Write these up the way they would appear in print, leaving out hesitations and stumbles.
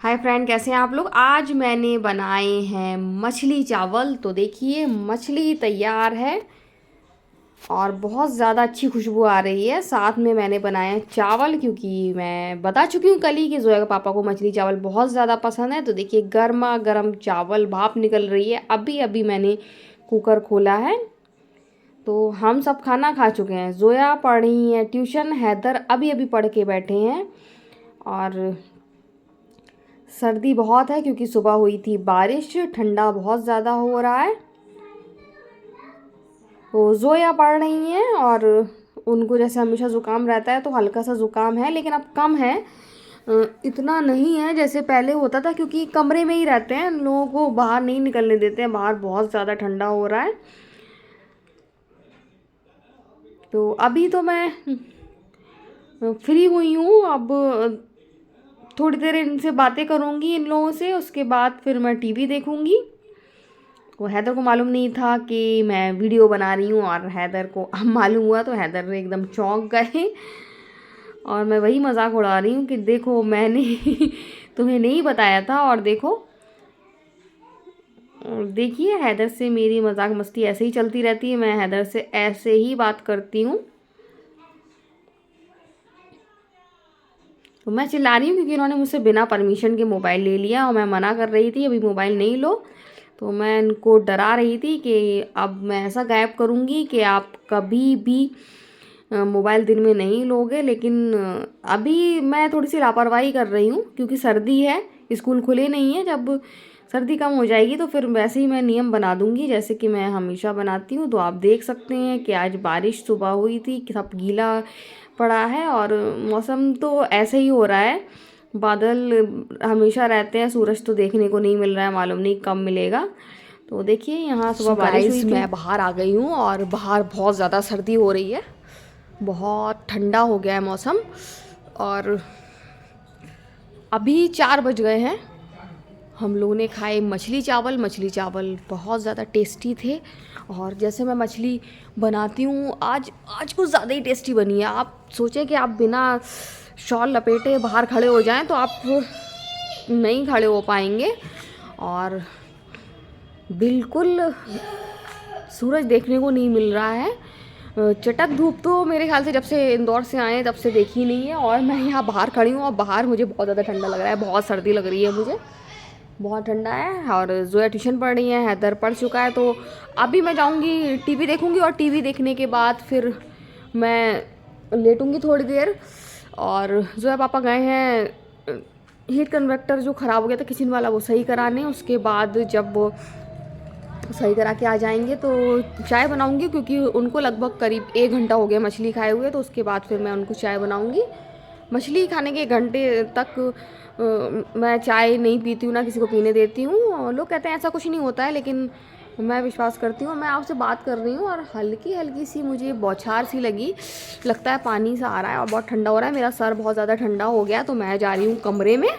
Hi friend, कैसे हैं आप लोग। आज मैंने बनाए हैं मछली चावल। तो देखिए, मछली तैयार है और बहुत ज़्यादा अच्छी खुशबू आ रही है। साथ में मैंने बनाए हैं चावल, क्योंकि मैं बता चुकी हूँ कल ही कि जोया के पापा को मछली चावल बहुत ज़्यादा पसंद है। तो देखिए, गर्मा गर्म चावल, भाप निकल रही है। अभी अभी मैंने कुकर खोला है। तो हम सब खाना खा चुके हैं। जोया पढ़ रही है ट्यूशन, हैदर अभी अभी पढ़ के बैठे हैं। और सर्दी बहुत है क्योंकि सुबह हुई थी बारिश, ठंडा बहुत ज़्यादा हो रहा है। तो जोया पढ़ रही हैं और उनको जैसे हमेशा ज़ुकाम रहता है, तो हल्का सा ज़ुकाम है, लेकिन अब कम है। इतना नहीं है जैसे पहले होता था, क्योंकि कमरे में ही रहते हैं, लोगों को बाहर नहीं निकलने देते हैं। बाहर बहुत ज़्यादा ठंडा हो रहा है। तो अभी तो मैं फ्री हुई हूँ। अब थोड़ी देर इनसे बातें करूँगी, इन लोगों से। उसके बाद फिर मैं टीवी देखूँगी। वो हैदर को मालूम नहीं था कि मैं वीडियो बना रही हूँ, और हैदर को अब मालूम हुआ तो हैदर एकदम चौंक गए। और मैं वही मजाक उड़ा रही हूँ कि देखो, मैंने तुम्हें नहीं बताया था। और देखो, देखिए, हैदर से मेरी मजाक मस्ती ऐसे ही चलती रहती है। मैं हैदर से ऐसे ही बात करती हूँ। तो मैं चिल्ला रही हूँ क्योंकि इन्होंने मुझसे बिना परमिशन के मोबाइल ले लिया, और मैं मना कर रही थी अभी मोबाइल नहीं लो। तो मैं इनको डरा रही थी कि अब मैं ऐसा गायब करूँगी कि आप कभी भी मोबाइल दिन में नहीं लोगे। लेकिन अभी मैं थोड़ी सी लापरवाही कर रही हूँ क्योंकि सर्दी है, स्कूल खुले नहीं है। जब सर्दी कम हो जाएगी तो फिर वैसे ही मैं नियम बना दूँगी, जैसे कि मैं हमेशा बनाती हूँ। तो आप देख सकते हैं कि आज बारिश सुबह हुई थी, कि सब गीला पड़ा है। और मौसम तो ऐसे ही हो रहा है, बादल हमेशा रहते हैं। सूरज तो देखने को नहीं मिल रहा है, मालूम नहीं कब मिलेगा। तो देखिए, यहाँ सुबह बारिश हुई थी। मैं बाहर आ गई हूँ और बाहर बहुत ज़्यादा सर्दी हो रही है, बहुत ठंडा हो गया है मौसम। और अभी 4 बज गए हैं। हम लोगों ने खाए मछली चावल। मछली चावल बहुत ज़्यादा टेस्टी थे। और जैसे मैं मछली बनाती हूँ, आज आज कुछ ज़्यादा ही टेस्टी बनी है। आप सोचें कि आप बिना शॉल लपेटे बाहर खड़े हो जाएं तो आप नहीं खड़े हो पाएंगे। और बिल्कुल सूरज देखने को नहीं मिल रहा है। चटक धूप तो मेरे ख्याल से जब से इंदौर से आए तब से देखी नहीं है। और मैं यहाँ बाहर खड़ी हूँ और बाहर मुझे बहुत ज़्यादा ठंडा लग रहा है, बहुत सर्दी लग रही है मुझे, बहुत ठंडा है। और जोया ट्यूशन पढ़ रही है, हैदर पढ़ चुका है। तो अभी मैं जाऊँगी टीवी देखूँगी, और टीवी देखने के बाद फिर मैं लेटूँगी थोड़ी देर। और जोया पापा गए हैं हीट कन्वर्टर जो ख़राब हो गया था किचन वाला, वो सही कराने। उसके बाद जब वो सही करा के आ जाएंगे तो चाय बनाऊंगी, क्योंकि उनको लगभग करीब 1 घंटा हो गया मछली खाए हुए। तो उसके बाद फिर मैं उनको चाय बनाऊंगी। मछली खाने के 1 घंटे तक मैं चाय नहीं पीती हूँ, ना किसी को पीने देती हूँ। लोग कहते हैं ऐसा कुछ नहीं होता है, लेकिन मैं विश्वास करती हूँ। मैं आपसे बात कर रही हूँ और हल्की हल्की सी मुझे बौछार सी लगी, लगता है पानी सा आ रहा है और बहुत ठंडा हो रहा है। मेरा सर बहुत ज़्यादा ठंडा हो गया। तो मैं जा रही हूँ कमरे में।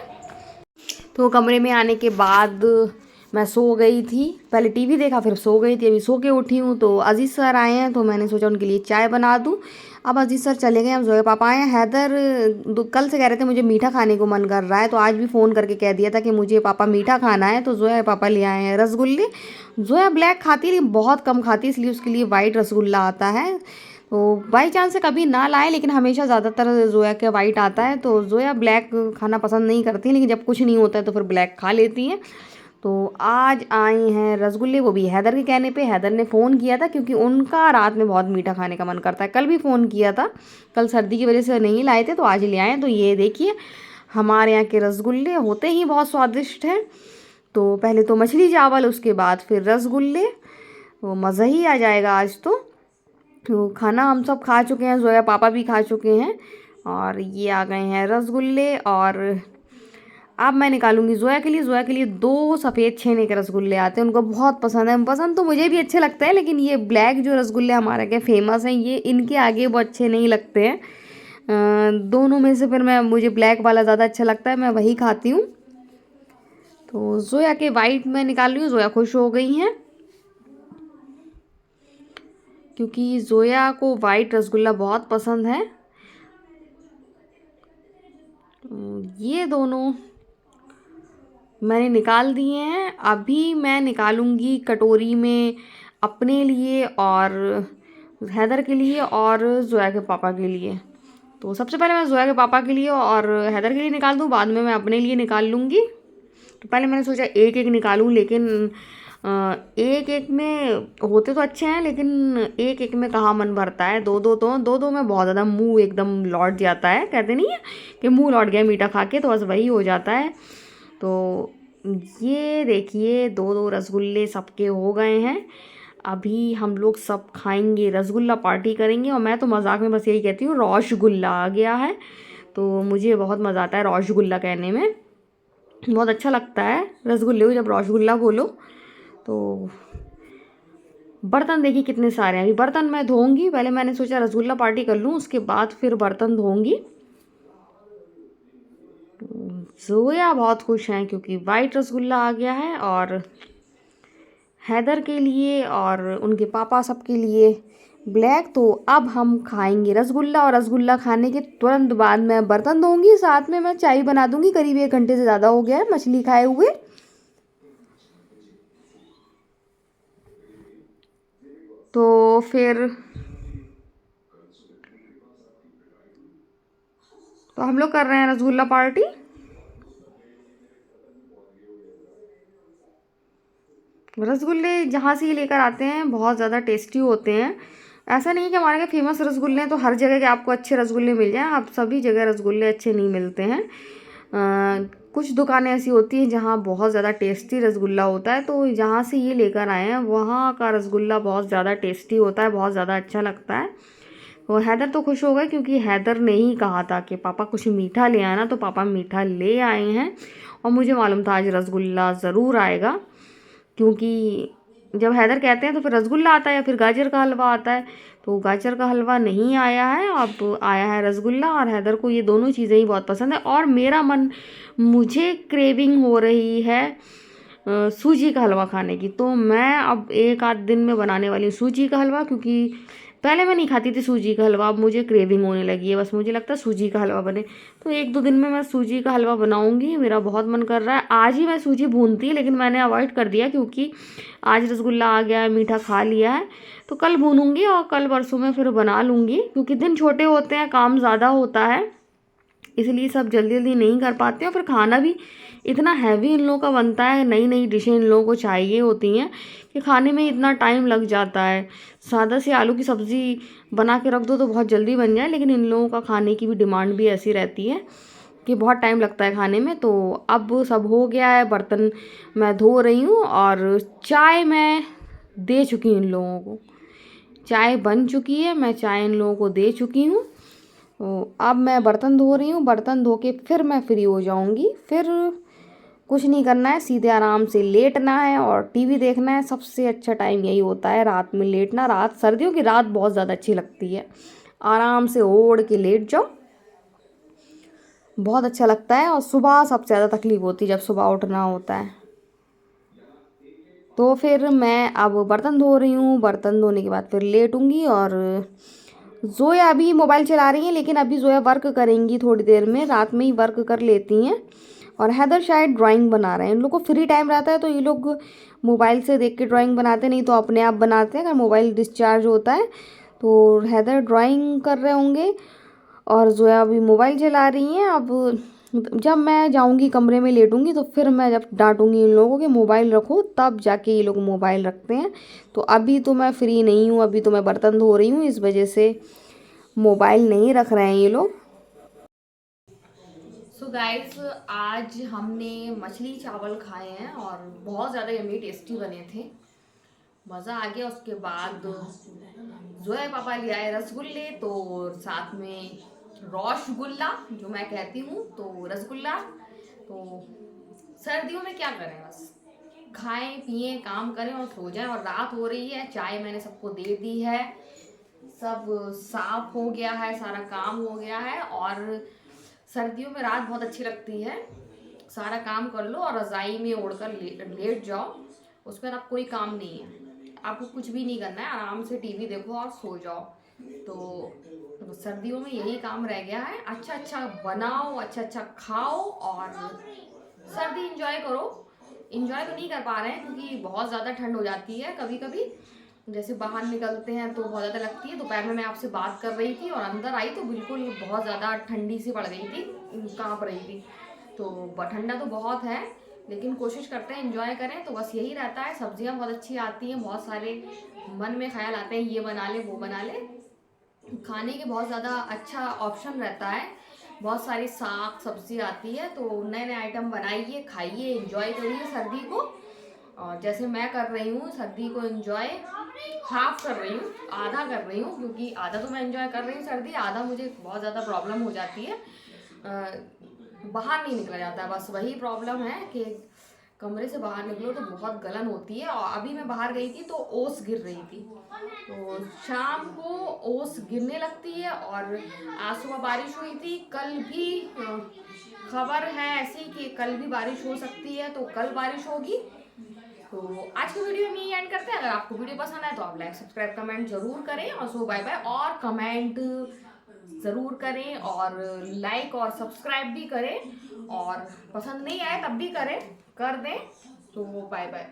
तो कमरे में आने के बाद मैं सो गई थी, पहले टीवी देखा फिर सो गई थी। अभी सो के उठी हूँ तो अजीज़ सर आए हैं, तो मैंने सोचा उनके लिए चाय बना दूँ। अब अजीज़ सर चले गए, अब जोया पापा आए हैं। हैदर कल से कह रहे थे मुझे मीठा खाने को मन कर रहा है, तो आज भी फ़ोन करके कह दिया था कि मुझे पापा मीठा खाना है। तो जोया पापा ले आए हैं रसगुल्ले। जोया ब्लैक खाती है लेकिन बहुत कम खाती है, इसलिए उसके लिए वाइट रसगुल्ला आता है। तो बाई चांस से कभी ना लाए, लेकिन हमेशा ज़्यादातर जोया के वाइट आता है। तो जोया ब्लैक खाना पसंद नहीं करती, लेकिन जब कुछ नहीं होता है तो फिर ब्लैक खा लेती हैं। तो आज आई हैं रसगुल्ले, वो भी हैदर के कहने पे। हैदर ने फ़ोन किया था क्योंकि उनका रात में बहुत मीठा खाने का मन करता है। कल भी फ़ोन किया था, कल सर्दी की वजह से नहीं लाए थे, तो आज ले आए। तो ये देखिए, हमारे यहाँ के रसगुल्ले होते ही बहुत स्वादिष्ट हैं। तो पहले तो मछली चावल, उसके बाद फिर रसगुल्ले, तो मज़ा ही आ जाएगा आज तो खाना हम सब खा चुके हैं, जोया पापा भी खा चुके हैं। और ये आ गए हैं रसगुल्ले। और अब मैं निकालूंगी जोया के लिए। जोया के लिए 2 सफ़ेद छेने के रसगुल्ले आते हैं, उनको बहुत पसंद है। पसंद तो मुझे भी अच्छे लगते हैं, लेकिन ये ब्लैक जो रसगुल्ले हमारे के फेमस हैं, ये इनके आगे बहुत अच्छे नहीं लगते हैं। दोनों में से फिर मैं मुझे ब्लैक वाला ज़्यादा अच्छा लगता है, मैं वही खाती हूँ। तो जोया के वाइट में निकाल रही हूँ। जोया खुश हो गई हैं क्योंकि जोया को वाइट रसगुल्ला बहुत पसंद है। ये दोनों मैंने निकाल दिए हैं। अभी मैं निकालूंगी कटोरी में अपने लिए और हैदर के लिए और जोया के पापा के लिए। तो सबसे पहले मैं जोया के पापा के लिए और हैदर के लिए निकाल दूँ, बाद में मैं अपने लिए निकाल लूँगी। तो पहले मैंने सोचा एक एक निकालूं, लेकिन एक एक में होते तो अच्छे हैं, लेकिन एक एक में कहाँ मन भरता है। दो दो में बहुत ज़्यादा मुंह एकदम लौट जाता है, कहते नहीं है कि मुंह लौट गया मीठा खा के, तो बस वही हो जाता है। तो ये देखिए दो दो रसगुल्ले सबके हो गए हैं। अभी हम लोग सब खाएंगे, रसगुल्ला पार्टी करेंगे। और मैं तो मजाक में बस यही कहती हूँ रौशगुल्ला आ गया है, तो मुझे बहुत मज़ा आता है रौशगुल्ला कहने में, बहुत अच्छा लगता है रसगुल्ले को जब रसगुल्ला बोलो। तो बर्तन देखिए कितने सारे हैं। अभी बर्तन मैं धोऊंगी, पहले मैंने सोचा रसगुल्ला पार्टी कर लूँ, उसके बाद फिर बर्तन धोऊंगी। जोया बहुत खुश हैं क्योंकि वाइट रसगुल्ला आ गया है, और हैदर के लिए और उनके पापा सबके लिए ब्लैक। तो अब हम खाएंगे रसगुल्ला, और रसगुल्ला खाने के तुरंत बाद मैं बर्तन धोऊंगी, साथ में मैं चाय बना दूंगी। करीब 1 घंटे से ज़्यादा हो गया है मछली खाए हुए। तो फिर तो हम लोग कर रहे हैं रसगुल्ला पार्टी। रसगुल्ले जहाँ से ये लेकर आते हैं बहुत ज़्यादा टेस्टी होते हैं। ऐसा नहीं है कि हमारे यहाँ फेमस रसगुल्ले हैं तो हर जगह के आपको अच्छे रसगुल्ले मिल जाएं, आप सभी जगह रसगुल्ले अच्छे नहीं मिलते हैं। कुछ दुकानें ऐसी होती हैं जहाँ बहुत ज़्यादा टेस्टी रसगुल्ला होता है, तो जहाँ से ये लेकर आए हैं वहाँ का रसगुल्ला बहुत ज़्यादा टेस्टी होता है, बहुत ज़्यादा अच्छा लगता है। वो हैदर तो खुश हो गए क्योंकि हैदर ने ही कहा था कि पापा कुछ मीठा ले आना, तो पापा मीठा ले आए हैं। और मुझे मालूम था आज रसगुल्ला ज़रूर आएगा, क्योंकि जब हैदर कहते हैं तो फिर रसगुल्ला आता है या फिर गाजर का हलवा आता है। तो गाजर का हलवा नहीं आया है, अब आया है रसगुल्ला, और हैदर को ये दोनों चीज़ें ही बहुत पसंद है। और मेरा मन, मुझे क्रेविंग हो रही है सूजी का हलवा खाने की, तो मैं अब एक आध दिन में बनाने वाली हूँ सूजी का हलवा। क्योंकि पहले मैं नहीं खाती थी सूजी का हलवा, अब मुझे क्रेविंग होने लगी है, बस मुझे लगता है सूजी का हलवा बने। तो 1-2 दिन में मैं सूजी का हलवा बनाऊंगी, मेरा बहुत मन कर रहा है। आज ही मैं सूजी भूनती, लेकिन मैंने अवॉइड कर दिया क्योंकि आज रसगुल्ला आ गया है, मीठा खा लिया है। तो कल भूनूंगी और कल परसों में फिर बना लूँगी, क्योंकि दिन छोटे होते हैं, काम ज़्यादा होता है, इसलिए सब जल्दी जल्दी नहीं कर पाते हैं। फिर खाना भी इतना हैवी इन लोगों का बनता है, नई नई डिशें इन लोगों को चाहिए होती हैं कि खाने में इतना टाइम लग जाता है। सादा सी आलू की सब्ज़ी बना के रख दो तो बहुत जल्दी बन जाए, लेकिन इन लोगों का खाने की भी डिमांड भी ऐसी रहती है कि बहुत टाइम लगता है खाने में। तो अब सब हो गया है, बर्तन मैं धो रही हूँ और चाय मैं दे चुकी हूँ इन लोगों को। चाय बन चुकी है, मैं चाय इन लोगों को दे चुकी हूँ। तो अब मैं बर्तन धो रही हूँ, बर्तन धो के फिर मैं फ्री हो जाऊँगी। फिर कुछ नहीं करना है, सीधे आराम से लेटना है और टीवी देखना है। सबसे अच्छा टाइम यही होता है रात में लेटना। रात, सर्दियों की रात बहुत ज़्यादा अच्छी लगती है, आराम से ओढ़ के लेट जाओ, बहुत अच्छा लगता है। और सुबह सबसे ज़्यादा तकलीफ होती है जब सुबह उठना होता है। तो फिर मैं अब बर्तन धो रही हूँ, बर्तन धोने के बाद फिर लेटूंगी। और जोया अभी मोबाइल चला रही हैं, लेकिन अभी जोया वर्क करेंगी थोड़ी देर में, रात में ही वर्क कर लेती हैं। और हैदर शायद ड्राइंग बना रहे हैं, इन लोग को फ्री टाइम रहता है तो ये लोग मोबाइल से देख के ड्राइंग बनाते, नहीं तो अपने आप बनाते हैं अगर मोबाइल डिस्चार्ज होता है। तो हैदर ड्राइंग कर रहे होंगे और जोया अभी मोबाइल चला रही हैं। अब जब मैं जाऊंगी कमरे में लेटूंगी तो फिर मैं जब डांटूंगी इन लोगों को कि मोबाइल रखो, तब जाके ये लोग मोबाइल रखते हैं। तो अभी तो मैं फ्री नहीं हूँ, अभी तो मैं बर्तन धो रही हूँ, इस वजह से मोबाइल नहीं रख रहे हैं ये लोग। सो गाइस, आज हमने मछली चावल खाए हैं और बहुत ज़्यादा यम्मी टेस्टी बने थे, मज़ा आ गया। उसके बाद जोया पापा ले आए रसगुल्ले, तो साथ में रसगुल्ला जो मैं कहती हूँ, तो रसगुल्ला। तो सर्दियों में क्या करें, बस खाएं पिएं काम करें और सो जाएं। और रात हो रही है, चाय मैंने सबको दे दी है, सब साफ हो गया है, सारा काम हो गया है। और सर्दियों में रात बहुत अच्छी लगती है, सारा काम कर लो और रज़ाई में ओढ़कर लेट जाओ। उसके बाद आप कोई काम नहीं है, आपको कुछ भी नहीं करना है, आराम से टीवी देखो और सो जाओ। तो सर्दियों में यही काम रह गया है, अच्छा अच्छा बनाओ, अच्छा अच्छा खाओ और सर्दी इंजॉय करो। इंजॉय तो नहीं कर पा रहे हैं क्योंकि बहुत ज़्यादा ठंड हो जाती है कभी कभी, जैसे बाहर निकलते हैं तो बहुत ज़्यादा लगती है। दोपहर में मैं आपसे बात कर रही थी और अंदर आई तो बिल्कुल बहुत ज़्यादा ठंडी सी पड़ गई थी, काँप रही थी। तो ठंडा तो बहुत है, लेकिन कोशिश करते हैं एंजॉय करें। तो बस यही रहता है। सब्जियां बहुत अच्छी आती हैं, बहुत सारे मन में ख्याल आते हैं ये बना ले वो बना ले, खाने के बहुत ज़्यादा अच्छा ऑप्शन रहता है। बहुत सारी साग सब्जी आती है, तो नए नए आइटम बनाइए, खाइए, एंजॉय करिए सर्दी को। और जैसे मैं कर रही हूँ सर्दी को एंजॉय, हाफ कर रही हूँ, आधा कर रही हूँ, क्योंकि आधा तो मैं एंजॉय कर रही हूँ सर्दी, आधा मुझे बहुत ज़्यादा प्रॉब्लम हो जाती है। बाहर नहीं निकला जाता है, बस वही प्रॉब्लम है कि कमरे से बाहर निकलो तो बहुत गलन होती है। और अभी मैं बाहर गई थी तो ओस गिर रही थी, तो शाम को ओस गिरने लगती है। और आज सुबह बारिश हुई थी, कल भी खबर है ऐसी कि कल भी बारिश हो सकती है, तो कल बारिश होगी। तो आज की वीडियो में यही एंड करते हैं। अगर आपको वीडियो पसंद आए तो आप लाइक सब्सक्राइब कमेंट जरूर करें, और सो बाय बाय। और कमेंट ज़रूर करें और लाइक और सब्सक्राइब भी करें, और पसंद नहीं आए तब भी करें, कर दें। तो बाय बाय।